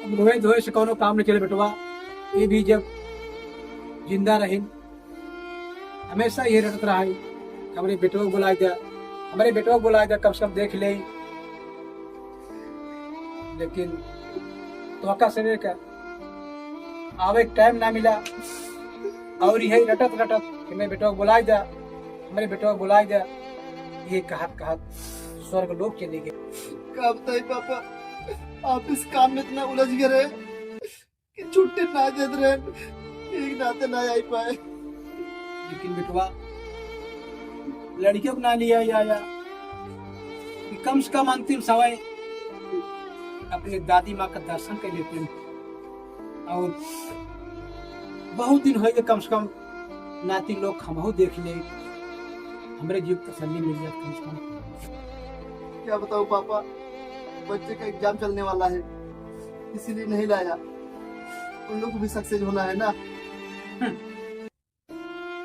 अब रोए धोए से कोनो काम नहीं चले बेटवा। ये भी जब जिंदा रही हमेशा ये रटत रहा है, हमारे बेटवा को बुला दिया, हमारे बेटवा को बुला दिया, कब से कब देख ले। लेकिन तो से का आवे टाइम ना मिला और यही रटत रटत कि मैं बेटवा को बुला दिया, हमारे बेटवा को बुला दिया, ये कहत कहत स्वर्ग लोग चले गए। क्या बताइए पापा, आप इस काम में इतना उलझ गए कि छुट्टी ना दे रहे, एक नाते ना आई पाए। लेकिन बेटवा लड़कियों को ना लिया या कि कम से कम अंतिम समय अपने दादी माँ का दर्शन कर लेते हैं। और बहुत दिन हो गए, कम से कम नाती लोग हमहू देख ले, हमारे जीव तसल्ली मिल जाए कम से कम। क्या बताऊं पापा, बच्चे का एग्जाम चलने वाला है, इसीलिए नहीं लाया। उन लोग को भी सक्सेस होना है ना।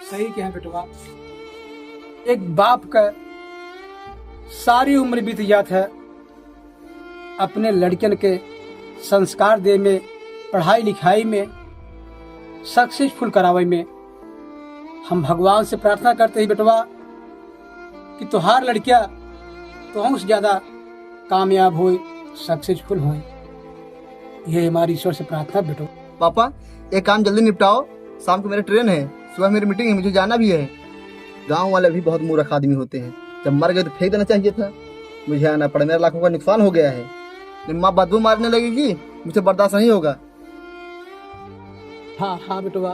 सही क्या है बेटवा, एक बाप का सारी उम्र बीत जात है अपने लड़कन के संस्कार दे में, पढ़ाई लिखाई में, सक्सेसफुल करावे में। हम भगवान से प्रार्थना करते ही बेटवा कि तुहार लड़कियां तो हमसे ज्यादा कामयाब हो, सक्सेसफुल हो। ये हमारी ईश्वर से प्रार्थना बेटो। पापा एक काम जल्दी निपटाओ, शाम को मेरी ट्रेन है, सुबह मेरी मीटिंग है, मुझे जाना भी है। गांव वाले भी बहुत मूर्ख आदमी होते हैं, जब मर गए तो फेंक देना चाहिए था, मुझे आना पड़ा, मेरा लाखों का नुकसान हो गया है। माँ बदबू मारने लगेगी, मुझे बर्दाश्त नहीं होगा। हाँ हाँ बेटवा,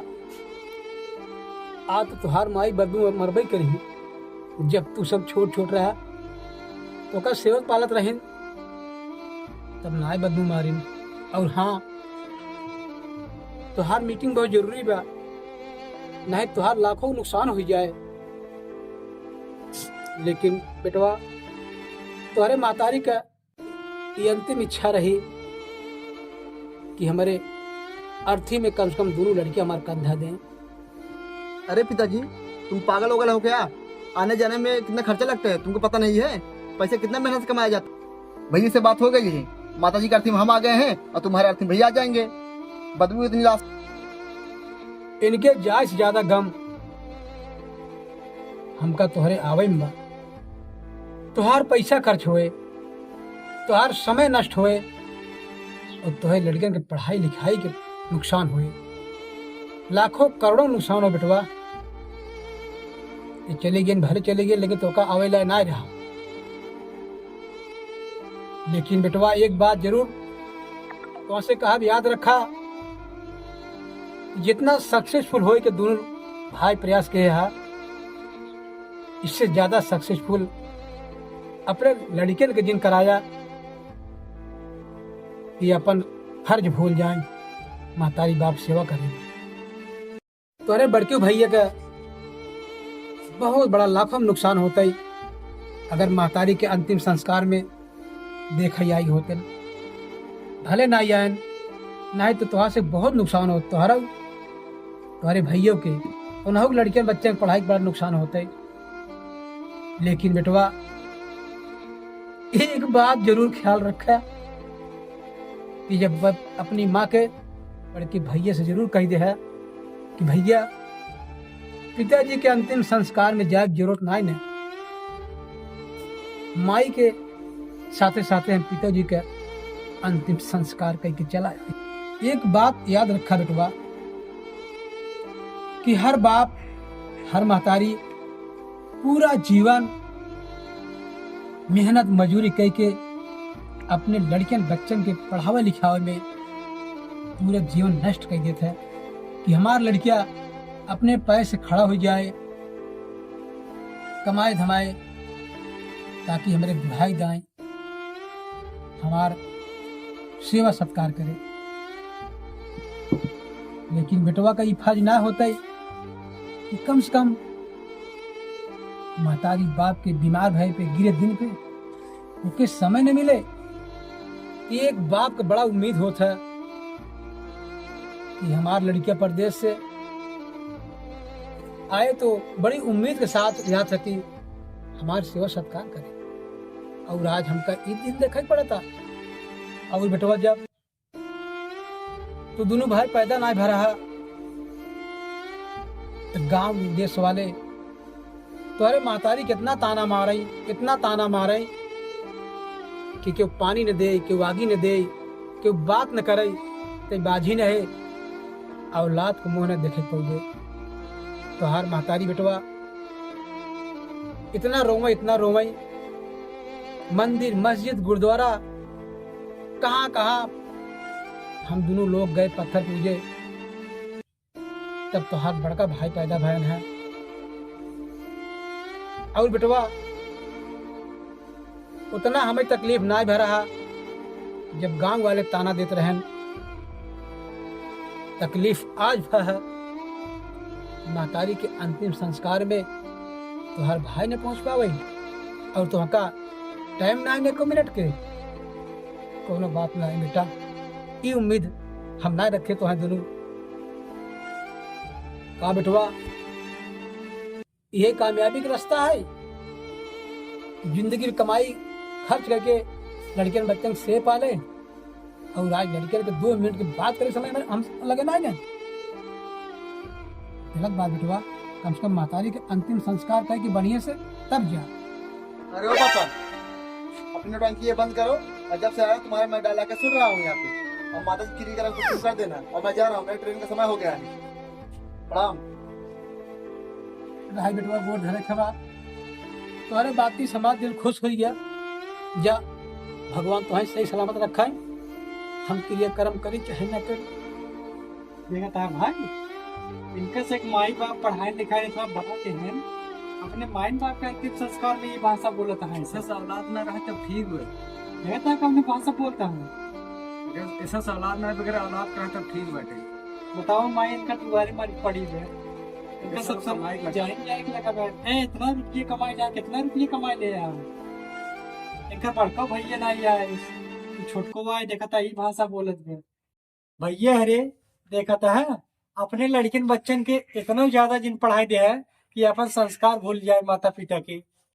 आज तो तुहार माई बदबू मरबई करी। जब तू सब छोट छोट रहा तो का सेवक पालत रहे, तब नाई बदबू मारिन। और हाँ, तुहार मीटिंग बहुत जरूरी बा, नहीं तुहार लाखों नुकसान हो जाए। लेकिन बेटवा तुम्हारे मातारी का ये अंतिम इच्छा रही कि हमारे अर्थी में कम से कम दोनों लड़कियां हमारे कंधा दें। अरे पिताजी, तुम पागल हो गए हो क्या? आने जाने में कितना खर्चा लगता है तुमको पता नहीं है? पैसे कितना मेहनत से कमाया जाता है। भैया से बात हो गई है, माताजी का अर्थी में हम आ गए हैं और तुम्हारे अर्थी भैया आ जाएंगे। बदबू इतनी रास्ते, इनके जाय से ज्यादा गम हमका तुहरे आवे में बा। तुहार पैसा खर्च हुए, तुहार समय नष्ट हुए और तुहे लड़कियन के पढ़ाई लिखाई के नुकसान हुए, लाखों करोड़ों नुकसान हो बेटवा। ये चले गए भले चले गए, लेकिन तो का आवेला ना रहा। लेकिन बेटवा एक बात जरूर तो से कहा याद रखा, जितना सक्सेसफुल हो के दोनों भाई प्रयास किए हैं, इससे ज्यादा सक्सेसफुल अपने लड़कियन के जिन कराया कि अपन फर्ज भूल जाए, महतारी बाप सेवा करें। तो अरे बड़के भैया का बहुत बड़ा लाखों में नुकसान होता ही अगर महतारी के अंतिम संस्कार में देखा आई होते, भले ना आए नहीं तो तुहार से बहुत नुकसान हो, तुहारा तुम्हारे भैयों के उन्होंने लड़कियां बच्चे की पढ़ाई का बड़ा नुकसान होता है। लेकिन बेटवा एक बात जरूर ख्याल रखा कि जब अपनी माँ के बड़के भैया से जरूर कह दे है कि भैया पिताजी के अंतिम संस्कार में जाए जरूरत ना है, माई के साथे साथे हम पिताजी के अंतिम संस्कार करके चला। एक बात याद रखा बेटवा कि हर बाप हर महतारी पूरा जीवन मेहनत मजूरी करके अपने लड़कियन बच्चन के पढ़ावे लिखावे में पूरा जीवन नष्ट कर देता है कि हमारी लड़कियां अपने पैर से खड़ा हो जाए, कमाए धमाए, ताकि हमारे भाई दाएं हमार सेवा सत्कार करे। लेकिन बेटवा का ये फर्ज ना होता है कि कम से कम महतारी बाप के बीमार भाई पे गिरे दिन पे उनके समय न मिले। एक बाप का बड़ा उम्मीद होता है कि हमारी लड़कियां परदेश से आए तो बड़ी उम्मीद के साथ यहाँ तक कि हमारी सेवा सत्कार करे। और आज हमका एक दिन देखा ही पड़ा था और बेटवा जब तो दोनों भाई पैदा ना भरा है तो गांव देश वाले तुम्हारे मातारी कितना ताना मारे, इतना ताना मारे कि क्यों पानी न दे, क्यों आगी न दे, क्यों बात न करे, ते बाजी न है, औलाद को मुंह न देखे पौधे। तो हर मातारी बेटवा इतना रोवई, मंदिर मस्जिद गुरुद्वारा कहाँ कहाँ हम दोनों लोग गए पत्थर पूजे, तब तो हर बड़का भाई पैदा भयन है। और बेटवा उतना हमें तकलीफ ना भर रहा जब गांव वाले ताना देते रहन। तकलीफ आज भी है, मातारी के अंतिम संस्कार में तो हर भाई ने पहुंच पावे और तुमका टाइम ना आने को मिनट के कोनो बात ना बेटा, ये उम्मीद हम ना रखे तो हैं दोनों का बेटवा। यही कामयाबी का रास्ता है, जिंदगी की कमाई खर्च करके लड़कियन बच्चन से पाले और आज लड़कियन के 2 मिनट की बात करे समय में हम लगे ना गलत बात बेटवा। कम से कम मातारी के अंतिम संस्कार करके बढ़िया से तब जा। अरे ओ पापा, अपनी टंकी ये बंद करो और जब से आया तुम्हारे मैं डाला के सुन रहा हूँ यहाँ पे, और माता जी की तरफ कुछ कर देना और मैं जा रहा हूँ, मेरे ट्रेन का समय हो गया है। प्रणाम। भाई बेटवा गोर धरे खबा, तुम्हारे बात की समाज दिल खुश हो गया। जा भगवान तुम्हें सही सलामत रखा है, हम क्रिया कर्म करी चाहे न करी। देखा था भाई, इनका से एक माई बाप पढ़ाई लिखाई थोड़ा बताते हैं, अपने माई बाप का अंतिम संस्कार में ये भाषा बोलता है। ऐसा औलाद न रहे तब ठीक हुए, कहता है कि अपने भाषा बोलता हूँ, ऐसा औलाद न बगैर औलाद का तब ठीक बैठे। बताओ माई इनका तुम्हारी मारी पड़ी है, इनका सब सब जाएंगे लगा बैठे इतना रुपये कमाई जा, कितना रुपये कमाई ले यार। इनका बड़का भैया नहीं आए, छोटको भाई देखा था ये भाषा बोलत है। भैया हरे देखा था है अपने लड़किन बच्चन के इतना ज्यादा जिन पढ़ाई दे है कि अपन संस्कार भूल जाए माता पिता के।